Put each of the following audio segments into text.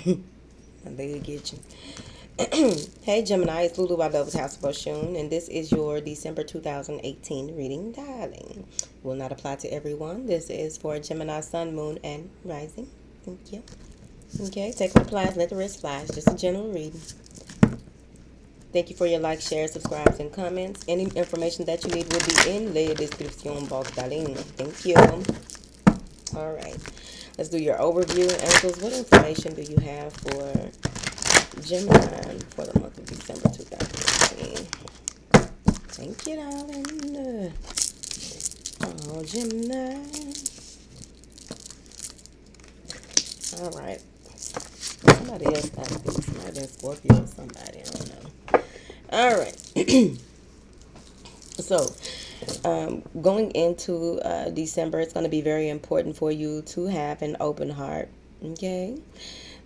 My leg get you. Hey Gemini, it's Lulu by Velvet House of Oshun, and this is your December 2018 reading, darling. Will not apply to everyone. This is for Gemini, Sun, Moon, and Rising. Thank you. Okay, take what applies, let the rest fly. It's just a general reading. Thank you for your likes, shares, subscribes, and comments. Any information that you need will be in la description box, darling. Thank you. All right, let's do your overview. Angels, what information do you have for Gemini for the month of December 2018? Thank you, darling. Oh, Gemini. All right. Somebody else got this. Might have been Scorpio or somebody. I don't know. All right. So, going into December, it's going to be very important for you to have an open heart. Okay?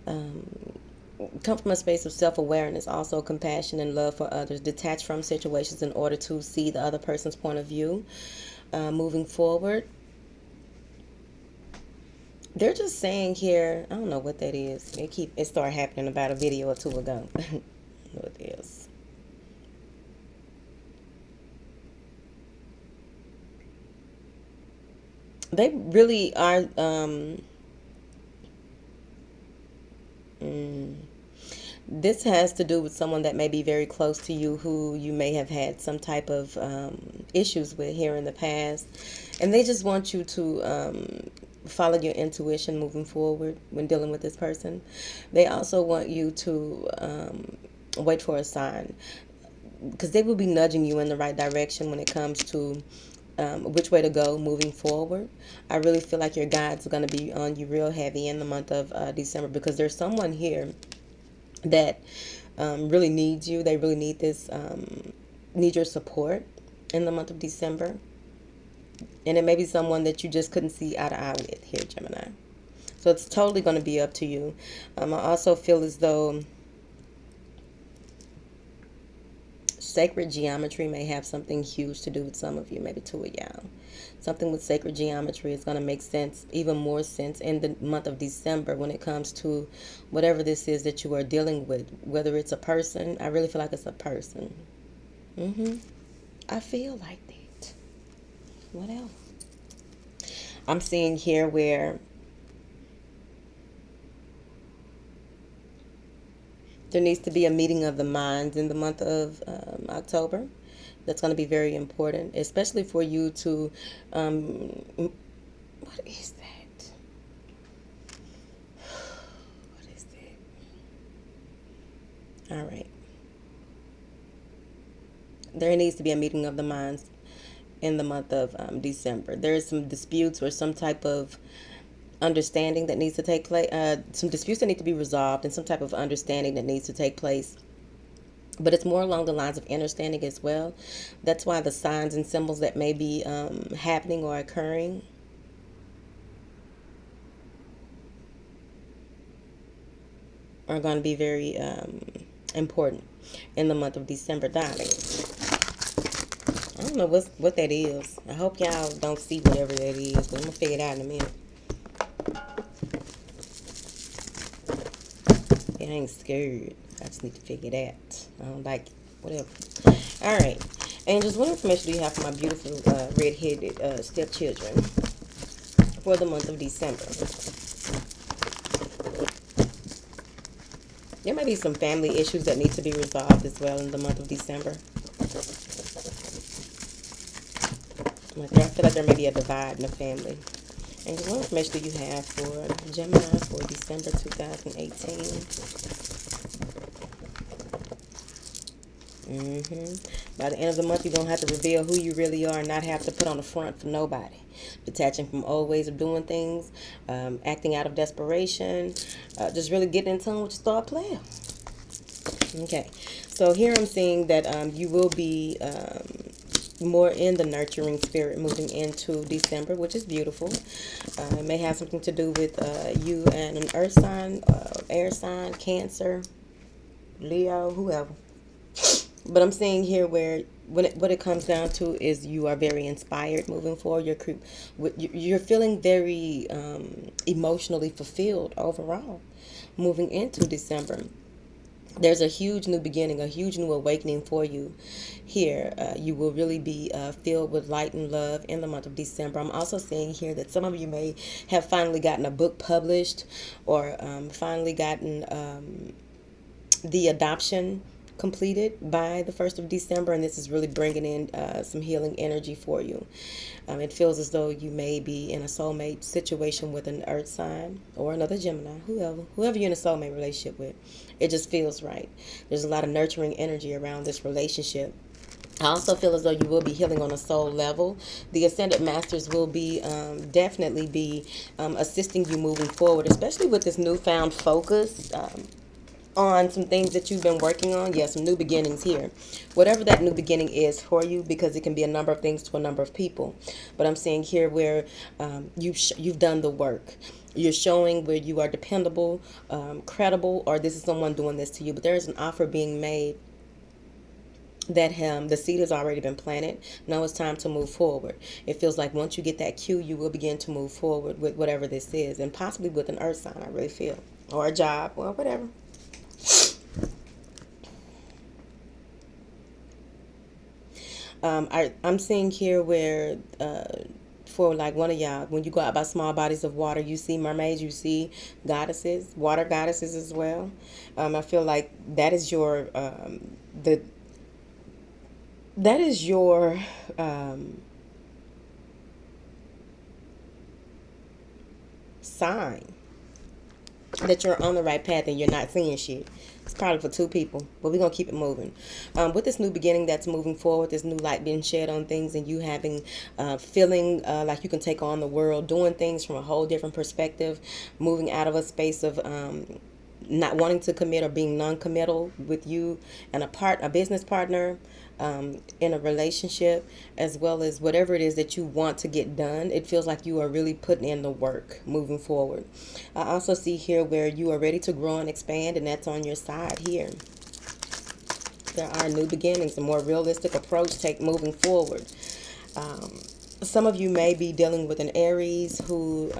Come from a space of self-awareness, also compassion and love for others. Detach from situations in order to see the other person's point of view. Moving forward, they're just saying here, I don't know what that is. It started happening about a video or two ago. I don't know what it is. They really are this has to do with someone that may be very close to you who you may have had some type of issues with here in the past. And they just want you to follow your intuition moving forward when dealing with this person. They also want you to wait for a sign, because they will be nudging you in the right direction when it comes to which way to go moving forward. I really feel like your guides are going to be on you real heavy in the month of December, because there's someone here that really needs you. They really need this, need your support in the month of December. And it may be someone that you just couldn't see eye to eye with here, Gemini. So it's totally going to be up to you. I also feel as though sacred geometry may have something huge to do with some of you, maybe two of y'all. Something with sacred geometry is going to make sense, even more sense in the month of December when it comes to whatever this is that you are dealing with. Whether it's a person, I really feel like it's a person. I feel like that. What else? I'm seeing here where there needs to be a meeting of the minds in the month of October. That's going to be very important, especially for you to, what is that? What is that? All right. There needs to be a meeting of the minds in the month of December. There is some disputes or some type of understanding that needs to take place. Some disputes that need to be resolved, and some type of understanding that needs to take place. But it's more along the lines of understanding as well. That's why the signs and symbols that may be happening or occurring are going to be very important in the month of December, darling. I don't know what that is. I hope y'all don't see whatever that is, but I'm going to figure it out in a minute. I ain't scared. I just need to figure it out. I don't like it. Whatever. All right. Angels, what information do you have for my beautiful red-headed stepchildren for the month of December? There may be some family issues that need to be resolved as well in the month of December. I feel like there may be a divide in the family. And what information do you have for Gemini for December 2018? By the end of the month, you're going to have to reveal who you really are and not have to put on the front for nobody. Detaching from old ways of doing things, acting out of desperation, just really getting in tune with your star player. Okay, so here I'm seeing that you will be more in the nurturing spirit moving into December, which is beautiful. It may have something to do with you and an earth sign, air sign, Cancer, Leo, whoever. But I'm saying here where what it comes down to is you are very inspired moving forward. You're feeling very emotionally fulfilled overall moving into December. There's a huge new beginning, a huge new awakening for you here. You will really be filled with light and love in the month of December. I'm also saying here that some of you may have finally gotten a book published, or finally gotten the adoption completed by the 1st of December, and this is really bringing in some healing energy for you. It feels as though you may be in a soulmate situation with an earth sign or another Gemini, whoever you're in a soulmate relationship with. It just feels right. There's a lot of nurturing energy around this relationship. I also feel as though you will be healing on a soul level. The Ascended Masters will be definitely be assisting you moving forward, especially with this newfound focus on some things that you've been working on. Yeah, some new beginnings here. Whatever that new beginning is for you, because it can be a number of things to a number of people. But I'm saying here where you've done the work. You're showing where you are dependable, credible, or this is someone doing this to you. But there is an offer being made that the seed has already been planted. Now it's time to move forward. It feels like once you get that cue, you will begin to move forward with whatever this is, and possibly with an earth sign, I really feel, or a job, or whatever. I'm seeing here where for like one of y'all, when you go out by small bodies of water, you see mermaids, you see goddesses, water goddesses as well. I feel like that is your the that is your sign that you're on the right path and you're not seeing shit. It's probably for two people, but we're going to keep it moving. With this new beginning that's moving forward, this new light being shed on things, and you having feeling like you can take on the world, doing things from a whole different perspective, moving out of a space of not wanting to commit or being non-committal with you and a business partner, in a relationship, as well as whatever it is that you want to get done. It feels like you are really putting in the work moving forward. I also see here where you are ready to grow and expand, and that's on your side here. There are new beginnings, a more realistic approach take moving forward. Some of you may be dealing with an Aries who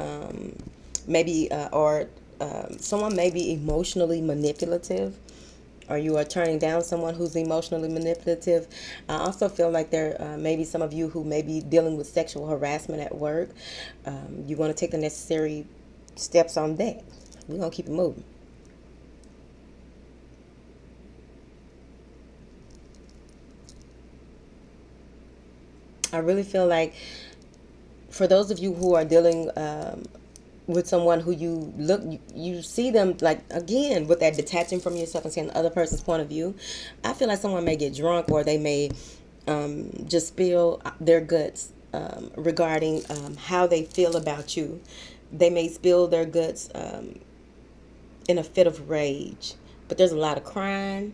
maybe or someone may be emotionally manipulative, or you are turning down someone who's emotionally manipulative. I also feel like there may be some of you who may be dealing with sexual harassment at work. You want to take the necessary steps on that. We're going to keep it moving. I really feel like for those of you who are dealing with someone who you see them, like, again, with that detaching from yourself and seeing the other person's point of view, I feel like someone may get drunk, or they may just spill their guts regarding how they feel about you. They may spill their guts in a fit of rage, but there's a lot of crying,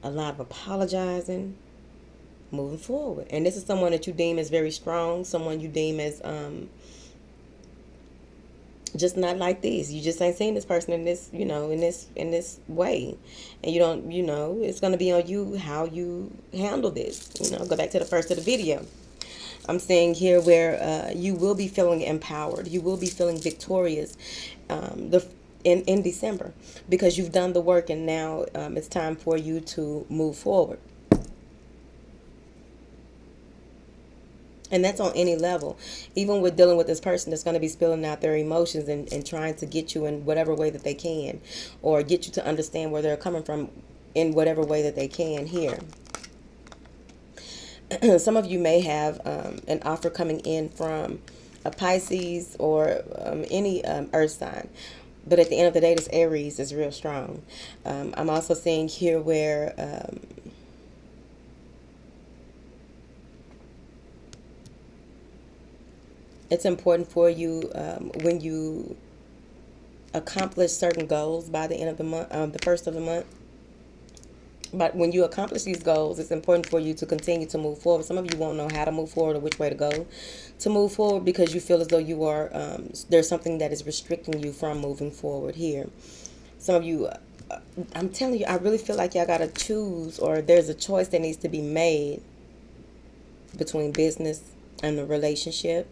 a lot of apologizing, moving forward. And this is someone that you deem as very strong, someone you deem as just not like this. You just ain't seen this person in this, in this way. And you don't, it's going to be on you how you handle this. Go back to the first of the video. I'm saying here where you will be feeling empowered. You will be feeling victorious in December, because you've done the work, and now it's time for you to move forward. And that's on any level. Even with dealing with this person that's going to be spilling out their emotions and trying to get you in whatever way that they can, or get you to understand where they're coming from in whatever way that they can here. Some of you may have an offer coming in from a Pisces or any earth sign. But at the end of the day, this Aries is real strong. I'm also seeing here where it's important for you when you accomplish certain goals by the end of the month, the first of the month. But when you accomplish these goals, it's important for you to continue to move forward. Some of you won't know how to move forward or which way to go to move forward, because you feel as though you are there's something that is restricting you from moving forward here. Some of you I'm telling you, I really feel like y'all gotta choose, or there's a choice that needs to be made between business and the relationship,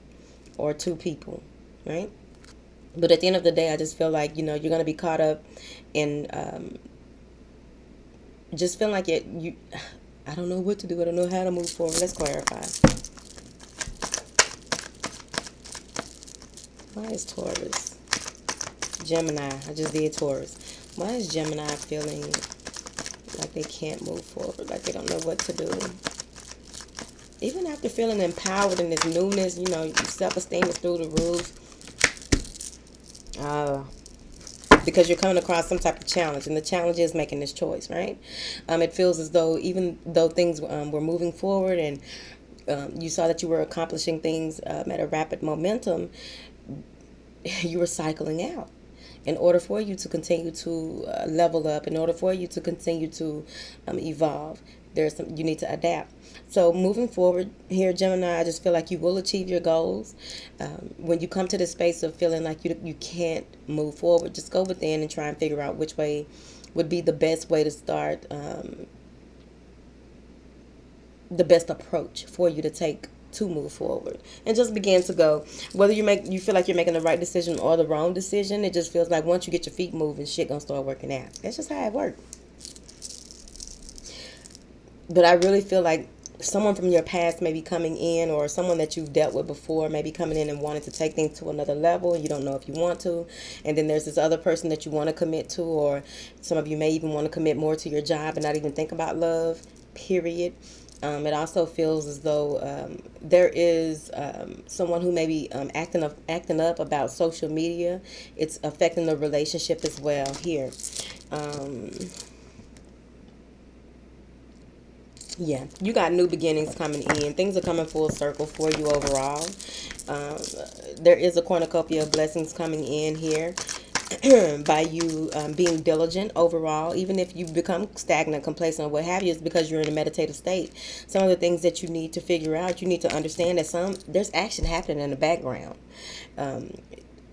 or two people, right? But at the end of the day, I just feel like, you're gonna be caught up in just feeling like you. I don't know what to do. I don't know how to move forward. Let's clarify. Why is Taurus? Gemini. I just did Taurus. Why is Gemini feeling like they can't move forward, like they don't know what to do? Even after feeling empowered in this newness, your self-esteem is through the roof. Because you're coming across some type of challenge, and the challenge is making this choice, right? It feels as though, even though things were moving forward, and you saw that you were accomplishing things at a rapid momentum, you were cycling out. In order for you to continue to level up, in order for you to continue to evolve, you need to adapt. So moving forward here, Gemini, I just feel like you will achieve your goals. When you come to the space of feeling like you can't move forward, just go within and try and figure out which way would be the best way to start, the best approach for you to take to move forward, and just begin to go. Whether you feel like you're making the right decision or the wrong decision, it just feels like once you get your feet moving, shit gonna start working out. That's just how it works. But I really feel like someone from your past may be coming in, or someone that you've dealt with before may be coming in and wanting to take things to another level, and you don't know if you want to. And then there's this other person that you want to commit to, or some of you may even want to commit more to your job and not even think about love, period. It also feels as though there is someone who may be acting up about social media. It's affecting the relationship as well here. Yeah, you got new beginnings coming in. Things are coming full circle for you overall. There is a cornucopia of blessings coming in here. By you being diligent overall. Even if you become stagnant, complacent, or what have you, it's because you're in a meditative state. Some of the things that you need to figure out, you need to understand that there's action happening in the background.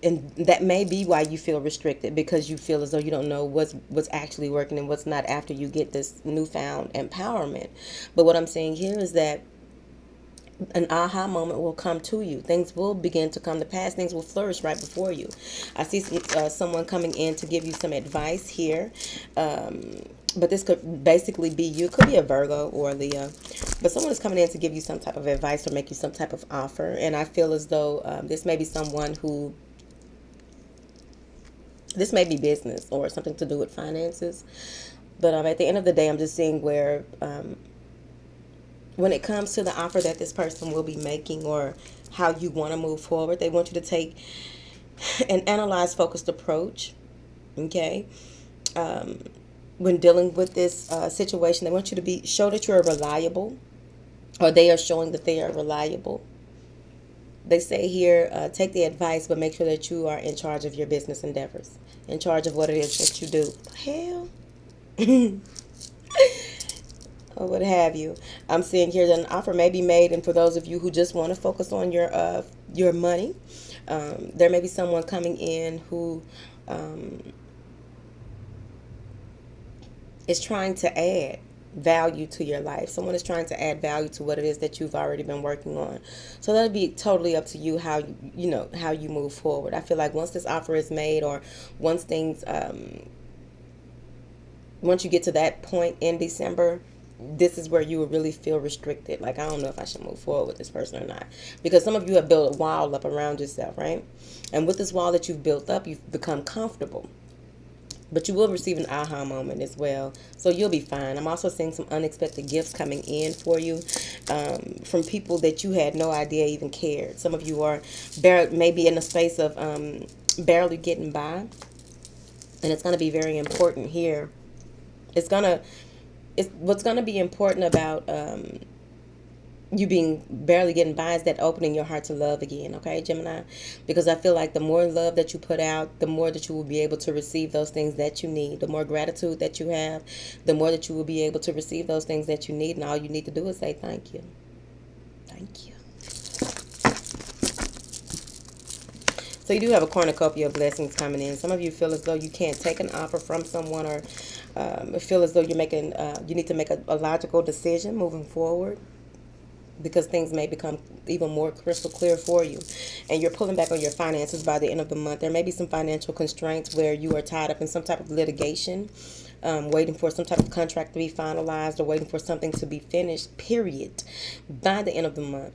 And that may be why you feel restricted, because you feel as though you don't know what's actually working and what's not after you get this newfound empowerment. But what I'm saying here is that an aha moment will come to you. Things will begin to come to pass. Things will flourish right before you. I see someone coming in to give you some advice here. But this could basically be you. It could be a Virgo or a Leo. But someone is coming in to give you some type of advice or make you some type of offer. And I feel as though this may be someone who... This may be business or something to do with finances. But at the end of the day, I'm just seeing where... when it comes to the offer that this person will be making, or how you want to move forward, they want you to take an analyze, focused approach. Okay. When dealing with this situation, they want you to show that you're reliable, or they are showing that they are reliable. They say here, take the advice, but make sure that you are in charge of your business endeavors, in charge of what it is that you do. Hell. Or what have you. I'm seeing here that an offer may be made, and for those of you who just want to focus on your money, there may be someone coming in who is trying to add value to your life. Someone is trying to add value to what it is that you've already been working on. So that'll be totally up to you how how you move forward. I feel like once this offer is made, or once once you get to that point in December, this is where you will really feel restricted. Like, I don't know if I should move forward with this person or not. Because some of you have built a wall up around yourself, right? And with this wall that you've built up, you've become comfortable. But you will receive an aha moment as well. So you'll be fine. I'm also seeing some unexpected gifts coming in for you from people that you had no idea even cared. Some of you are maybe in a space of barely getting by. And it's going to be very important here. What's going to be important about you being barely getting by is that opening your heart to love again, okay, Gemini? Because I feel like the more love that you put out, the more that you will be able to receive those things that you need. The more gratitude that you have, the more that you will be able to receive those things that you need. And all you need to do is say thank you. Thank you. So you do have a cornucopia of blessings coming in. Some of you feel as though you can't take an offer from someone, or feel as though you need to make a logical decision moving forward, because things may become even more crystal clear for you. And you're pulling back on your finances by the end of the month. There may be some financial constraints where you are tied up in some type of litigation, waiting for some type of contract to be finalized, or waiting for something to be finished, period, by the end of the month.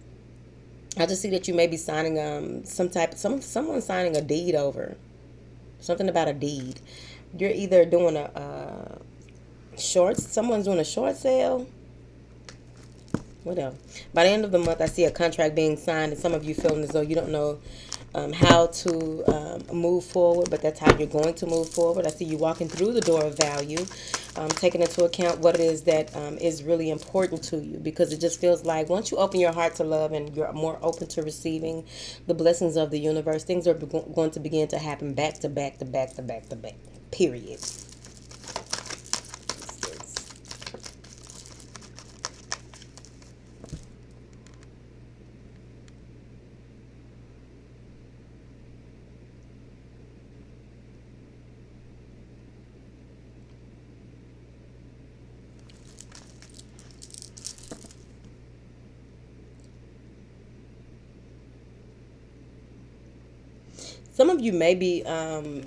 I just see that you may be signing someone signing a deed over. Something about a deed. You're either doing a someone's doing a short sale, whatever. By the end of the month, I see a contract being signed, and some of you feeling as though you don't know how to move forward, but that's how you're going to move forward. I see you walking through the door of value, taking into account what it is that is really important to you, because it just feels like once you open your heart to love and you're more open to receiving the blessings of the universe, things are going to begin to happen back to back to back to back to back, period. Some of you may be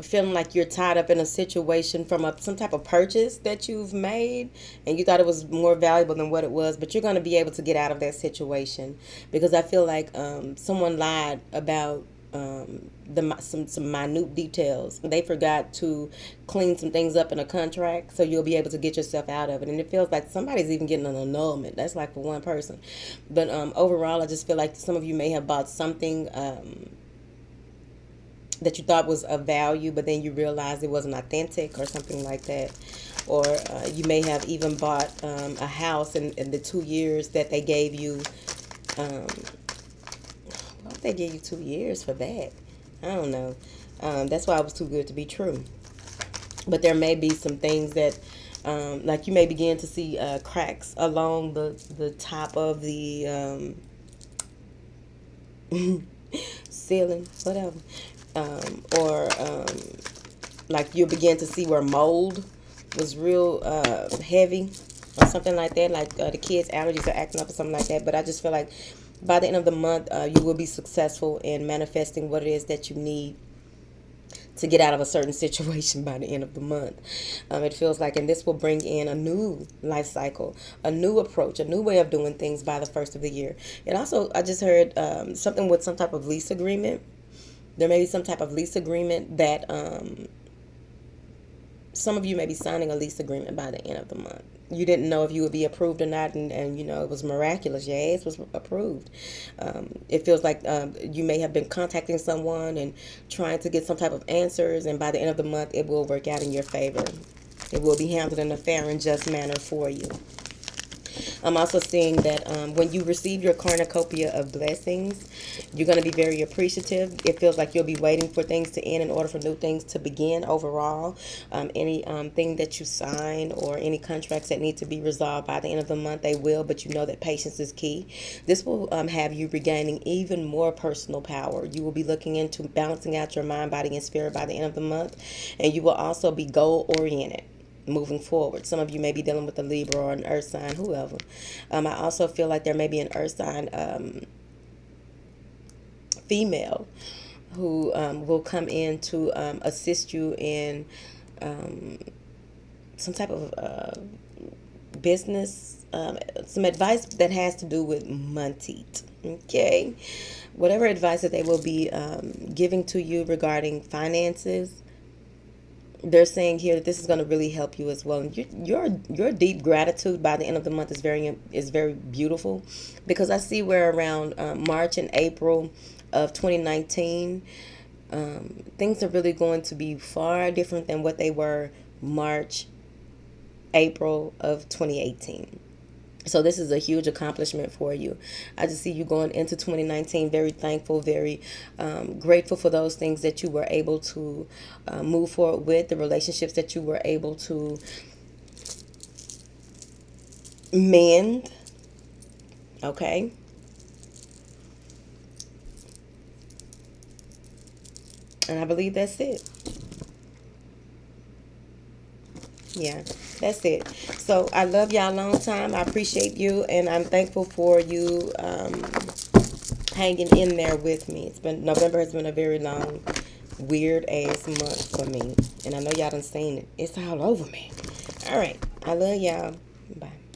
feeling like you're tied up in a situation from some type of purchase that you've made, and you thought it was more valuable than what it was, but you're going to be able to get out of that situation, because I feel like someone lied about some minute details. They forgot to clean some things up in a contract, so you'll be able to get yourself out of it. And it feels like somebody's even getting an annulment. That's like for one person. But overall, I just feel like some of you may have bought something that you thought was of value, but then you realized it wasn't authentic or something like that. Or you may have even bought a house in the 2 years that they gave you. Why would they give you 2 years for that? I don't know. That's why it was too good to be true. But there may be some things that, like you may begin to see cracks along the top of the ceiling, whatever. Or like you'll begin to see where mold was real heavy or something like that, like the kids' allergies are acting up or something like that. But I just feel like by the end of the month, you will be successful in manifesting what it is that you need to get out of a certain situation by the end of the month. It feels like, and this will bring in a new life cycle, a new approach, a new way of doing things by the first of the year. And also, I just heard something with some type of lease agreement. There may be some type of lease agreement that some of you may be signing a lease agreement by the end of the month. You didn't know if you would be approved or not, and you know, it was miraculous. Your ass was approved. It feels like you may have been contacting someone and trying to get some type of answers, and by the end of the month, it will work out in your favor. It will be handled in a fair and just manner for you. I'm also seeing that when you receive your cornucopia of blessings, you're going to be very appreciative. It feels like you'll be waiting for things to end in order for new things to begin overall. Any thing that you sign or any contracts that need to be resolved by the end of the month, they will, but you know that patience is key. This will have you regaining even more personal power. You will be looking into balancing out your mind, body, and spirit by the end of the month, and you will also be goal-oriented moving forward. Some of you may be dealing with a Libra or an earth sign, whoever. I also feel like there may be an earth sign female who will come in to assist you in some type of business, some advice that has to do with money. Okay, whatever advice that they will be giving to you regarding finances, they're saying here that this is going to really help you as well. And your deep gratitude by the end of the month is very beautiful, because I see where around March and April of 2019, things are really going to be far different than what they were March, April of 2018. So this is a huge accomplishment for you. I just see you going into 2019 very thankful, very grateful for those things that you were able to move forward with, the relationships that you were able to mend. Okay. And I believe that's it. Yeah, that's it. So I love y'all long time. I appreciate you, and I'm thankful for you hanging in there with me. It's been November has been a very long, weird ass month for me, and I know y'all done seen it. It's all over me. All right, I love y'all. Bye.